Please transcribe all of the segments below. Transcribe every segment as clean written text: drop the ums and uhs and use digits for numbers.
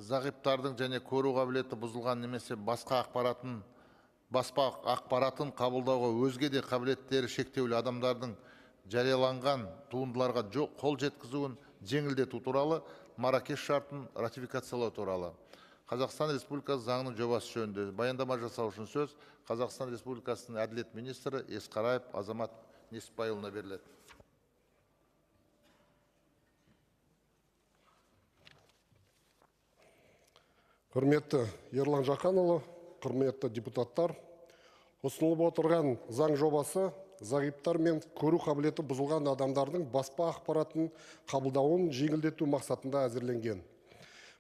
зағиптардың және көру қабілеті бұзылған немесе баспа ақпаратын қабылдауға өзге де қабілеттері шектеулі адамдардың жарияланған туындыларға қол жеткізуін жеңілдету туралы Марракеш шартын ратификациялау туралы. Қазақстан Республикасы заңының жобасы жөнінде баяндама жасау үшін сөз Қазақстан Республикасының әділет министрі Есқараев Азамат Несіпбайұлына беріледі. Құрметті Ерлан Жақанұлы, құрметті депутаттар, ұсынылып отырған заң жобасы зағиптар мен көру қабілеті бұзылған адамдардың баспа ақпаратын қабылдауын жеңілдету мақсатында әзірленген.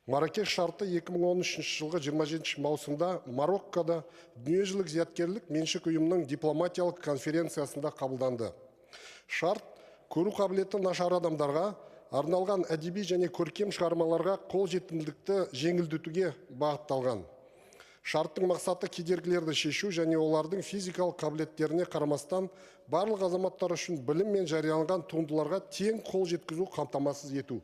Марракеш шарты 2013 жылғы 27 маусымда Мароккода дүниежүзілік зияткерлік меншік ұйымының дипломатиялық конференциясында қабылданды. Шарт көру қабілеті нашар адамдарға арналған әдеби және көркем шығармаларға қол жетімділікті жеңілдетуге бағытталған. Шарттың мақсаты кедергілерді шешу және олардың физикалық қабілеттеріне қарамастан барлық азаматтар үшін білім мен жарияланған туындыларға тең қол жеткізу қамтамасыз ету.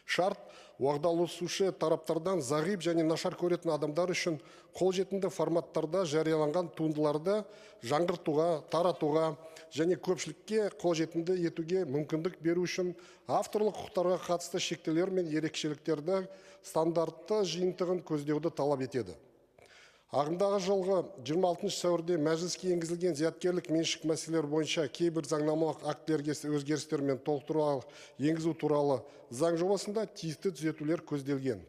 Шарт уағдаласушы тараптардан зағип және нашар көретін адамдар үшін қолжетімді форматтарда жарияланған туындыларды жаңғыртуға, таратуға және көпшілікке қолжетімді етуге мүмкіндік беру үшін авторлық құқықтарға қатысты шектеулер мен ерекшеліктерді стандартты жиынтығын көздеуді талап етеді. Ағымдағы жылғы 26 сәуірде мәжіліске енгізілген зияткерлік меншік мәселелері бойынша кейбір заңнамалық актілерге өзгерістер мен толықтырулар енгізу туралы заң жобасында тиісті түзетулер көзделген.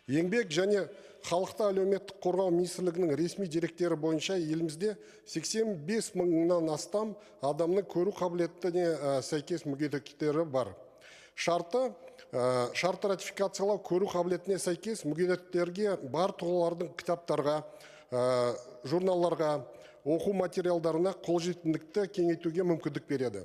Еңбек және халықты әлеуметтік қорғау министрлігінің ресми деректері бойынша елімізде 85 мыңнан астам адамның көру қабілетіне сәйкес мүгедектері бар. Шартты ратификациялау көру қабілетіне сәйкес мүгедектерге бар тұлғалардың кітаптарға, журналларға, оқу материалдарына қолжетімділікті кеңейтуге мүмкіндік береді.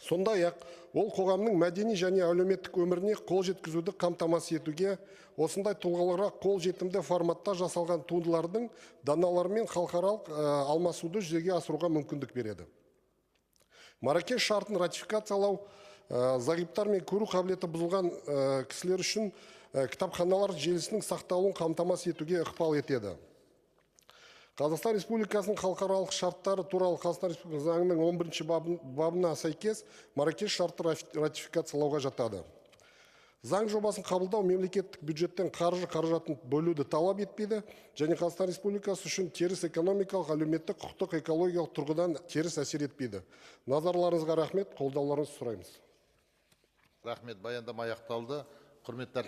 Сондай-ақ, ол қоғамның мәдени және әлеуметтік өміріне қол жеткізуді қамтамасыз етуге, осындай тұлғаларға қол жетімді форматта жасалған туындылардың даналарымен халықаралық алмасуды жүзеге асыруға мүмкіндік береді. Марракеш шартын ратификациялау зағиптар мен көру қабілеті бұзылған кісілер үшін кітапханалар желісінің сақталуын қамтамасыз етуге ықпал етеді. Қазақстан Республикасының халықаралық шарттары туралы Қазақстан Республикасы заңының 11 бабына сәйкес Марракеш шарты ратификациялауға жатады. Заң жобасын қабылдау мемлекеттік бюджеттен қаржатын бөлуді талап етпейді және Қазақстан Республикасы үшін теріс экономикалық, әлеуметтік, құқықтық, экологиялық тұрғыдан теріс әсер етпейді. Назарларыңызға рахмет, қолдауларыңызды сұраймыз. Рахмет, баяндама аяқталды. Құрметті